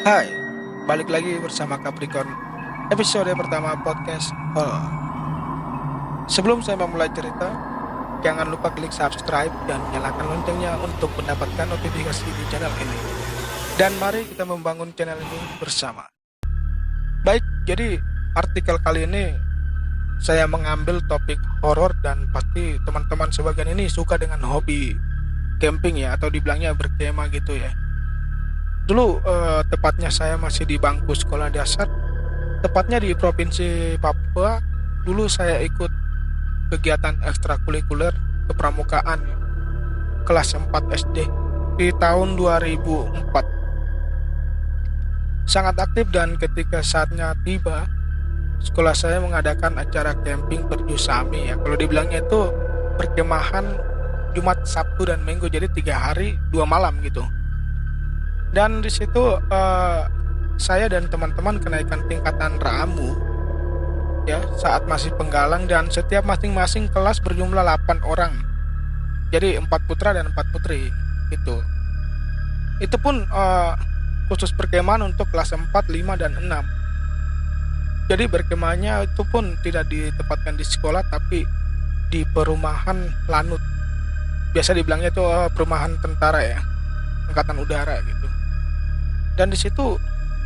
Hai, balik lagi bersama Capricorn episode pertama podcast horor. Sebelum saya memulai cerita, jangan lupa klik subscribe dan nyalakan loncengnya untuk mendapatkan notifikasi di channel ini. Dan mari kita membangun channel ini bersama. Baik, jadi artikel kali ini saya mengambil topik horor dan pasti teman-teman sebagian ini suka dengan hobi camping ya, atau dibilangnya berkemah gitu ya. Dulu tepatnya saya masih di bangku sekolah dasar, tepatnya di Provinsi Papua. Dulu saya ikut kegiatan ekstrakurikuler kepramukaan kelas 4 SD di tahun 2004. Sangat aktif, dan ketika saatnya tiba, sekolah saya mengadakan acara camping berjusami ya. Kalau dibilangnya itu perkemahan Jumat, Sabtu, dan Minggu, jadi 3 hari 2 malam gitu. Dan di situ saya dan teman-teman kenaikan tingkatan ramu ya saat masih penggalang, dan setiap masing-masing kelas berjumlah 8 orang. Jadi 4 putra dan 4 putri itu. Itu pun khusus perkemahan untuk kelas 4, 5, dan 6. Jadi berkemahnya itu pun tidak ditempatkan di sekolah tapi di perumahan lanut. Biasa dibilangnya itu perumahan tentara ya, angkatan udara gitu. Dan di situ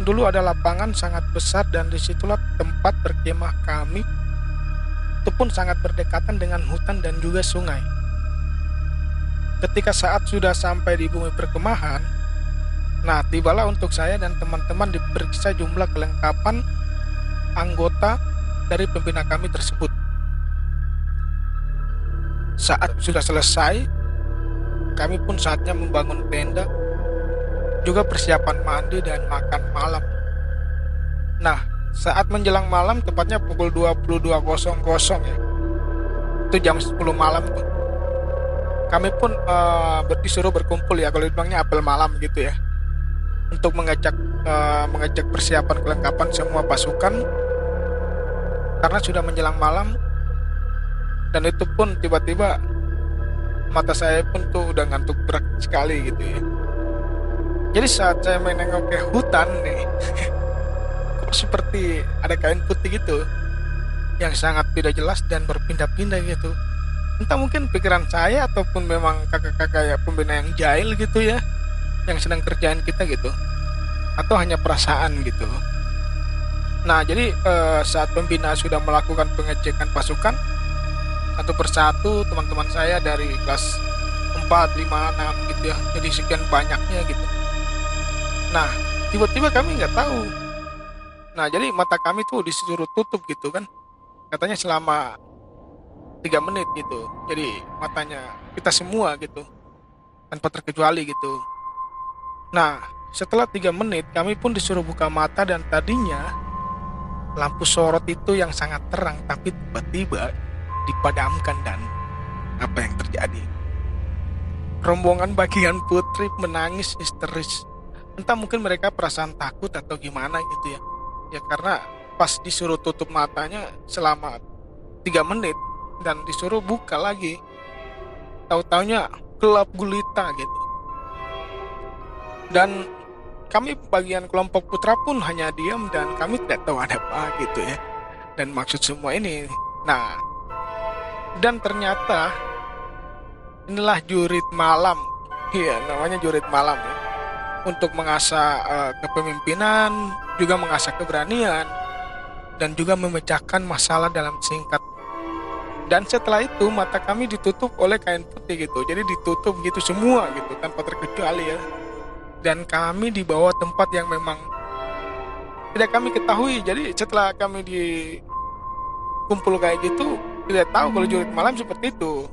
dulu ada lapangan sangat besar, dan disitulah tempat berkemah kami. Itu pun sangat berdekatan dengan hutan dan juga sungai. Ketika saat sudah sampai di bumi perkemahan, nah tibalah untuk saya dan teman-teman diperiksa jumlah kelengkapan anggota dari pembina kami tersebut. Saat sudah selesai, kami pun saatnya membangun tenda, juga persiapan mandi dan makan malam. Nah, saat menjelang malam, tepatnya pukul 22.00 ya, itu jam 10 malam tuh, kami pun disuruh berkumpul ya, kalau dibilangnya apel malam gitu ya, untuk mengecek persiapan kelengkapan semua pasukan, karena sudah menjelang malam. Dan itu pun tiba-tiba mata saya pun tuh udah ngantuk berat sekali gitu ya. Jadi saat saya menengok ke hutan nih, kok seperti ada kain putih gitu, yang sangat tidak jelas dan berpindah-pindah gitu. Entah mungkin pikiran saya ataupun memang kakak-kakak ya pembina yang jahil gitu ya, yang sedang kerjaan kita gitu, atau hanya perasaan gitu. Nah jadi saat pembina sudah melakukan pengecekan pasukan satu persatu, teman-teman saya dari kelas 4, 5, 6 gitu ya, jadi sekian banyaknya gitu. Nah, tiba-tiba kami nggak tahu. Nah, jadi mata kami tuh disuruh tutup gitu kan. Katanya selama 3 menit gitu. Jadi matanya kita semua gitu, tanpa terkecuali gitu. Nah, setelah 3 menit kami pun disuruh buka mata, dan tadinya lampu sorot itu yang sangat terang, tapi tiba-tiba dipadamkan. Dan apa yang terjadi? Rombongan bagian putri menangis histeris. Entah mungkin mereka perasaan takut atau gimana gitu ya. Ya karena pas disuruh tutup matanya selama 3 menit dan disuruh buka lagi, tahu-taunya gelap gulita gitu. Dan kami bagian kelompok putra pun hanya diam, dan kami tidak tahu ada apa gitu ya, dan maksud semua ini. Nah, dan ternyata inilah jurit malam. Iya, namanya jurit malam ya, untuk mengasah kepemimpinan, juga mengasah keberanian, dan juga memecahkan masalah dalam singkat. Dan setelah itu mata kami ditutup oleh kain putih gitu, jadi ditutup gitu semua gitu tanpa terkecuali ya. Dan kami dibawa tempat yang memang tidak kami ketahui. Jadi setelah kami dikumpul kayak gitu, tidak tahu kalau jurit malam seperti itu.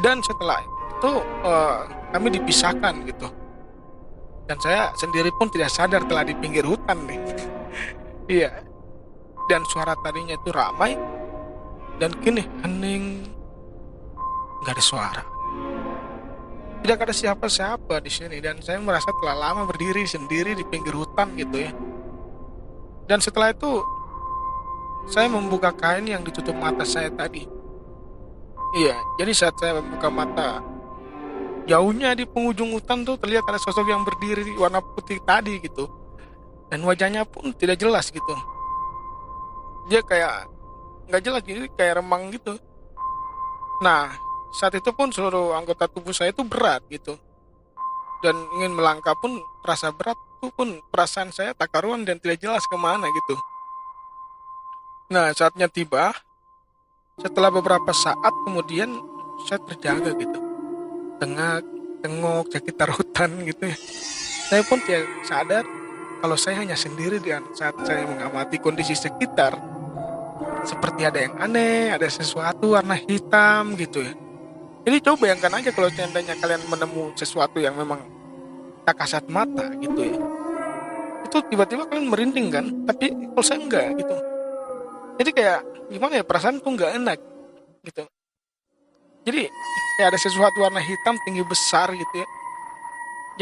Dan setelah itu kami dipisahkan gitu. Dan saya sendiri pun tidak sadar telah di pinggir hutan nih. Iya. Dan suara tadinya itu ramai, dan kini hening, nggak ada suara. Tidak ada siapa-siapa di sini, dan saya merasa telah lama berdiri sendiri di pinggir hutan gitu ya. Dan setelah itu saya membuka kain yang ditutup mata saya tadi. Iya, jadi saat saya membuka mata, jauhnya di penghujung hutan tuh terlihat ada sosok yang berdiri di warna putih tadi gitu. dan wajahnya pun tidak jelas gitu. Dia kayak nggak jelas, jadi kayak remang gitu. Nah, saat itu pun seluruh anggota tubuh saya itu berat gitu, dan ingin melangkah pun terasa berat, itu pun perasaan saya tak karuan dan tidak jelas kemana gitu. Nah, saatnya tiba, setelah beberapa saat kemudian saya terjaga gitu, tengah tengok sekitar hutan gitu ya. Saya pun tidak sadar kalau saya hanya sendiri, dan saat saya mengamati kondisi sekitar, seperti ada yang aneh, ada sesuatu warna hitam gitu ya. Jadi coba bayangkan aja kalau seandainya kalian menemu sesuatu yang memang tak kasat mata gitu ya. Itu tiba-tiba kalian merinding kan, tapi kalau saya enggak gitu. Jadi kayak gimana ya, perasaan tuh enggak enak gitu. Jadi kayak ada sesuatu warna hitam tinggi besar gitu ya.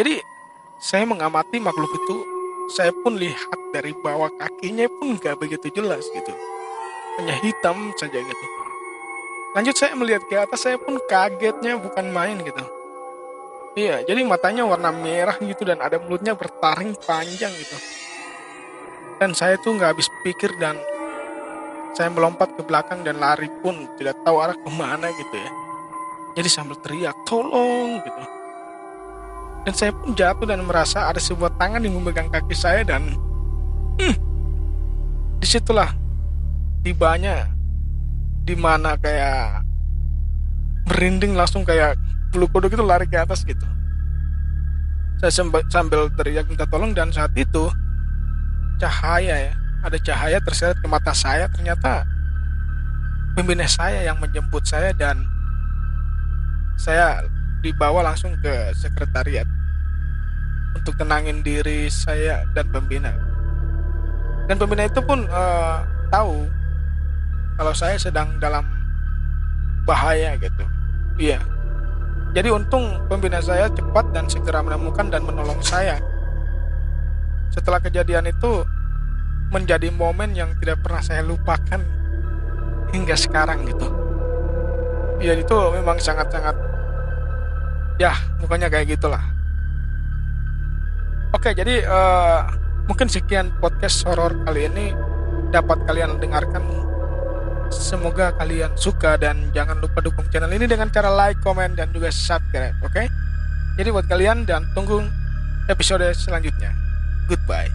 Jadi saya mengamati makhluk itu, saya pun lihat dari bawah kakinya pun nggak begitu jelas gitu, hanya hitam saja gitu. Lanjut saya melihat ke atas, saya pun kagetnya bukan main gitu. Iya, jadi matanya warna merah gitu dan ada mulutnya bertaring panjang gitu. Dan saya tuh nggak habis pikir, dan saya melompat ke belakang dan lari pun tidak tahu arah kemana gitu ya. Jadi sambil teriak, tolong gitu. Dan saya pun jatuh dan merasa ada sebuah tangan yang memegang kaki saya, dan disitulah tibanya dimana kayak merinding, langsung kayak bulu kuduk itu lari ke atas gitu. Saya sambil teriak minta tolong, dan saat itu cahaya ya, ada cahaya terseret ke mata saya. Ternyata pembina saya yang menjemput saya, dan saya dibawa langsung ke sekretariat untuk tenangin diri saya dan pembina. Dan pembina itu pun tahu kalau saya sedang dalam bahaya gitu. Iya. Jadi untung pembina saya cepat dan segera menemukan dan menolong saya. Setelah kejadian itu menjadi momen yang tidak pernah saya lupakan hingga sekarang gitu. Ya itu memang sangat-sangat, ya mukanya kayak gitulah. Oke, jadi mungkin sekian podcast horor kali ini dapat kalian dengarkan. Semoga kalian suka, dan jangan lupa dukung channel ini dengan cara like, komen, dan juga subscribe. Oke? Jadi buat kalian, dan tunggu episode selanjutnya. Goodbye.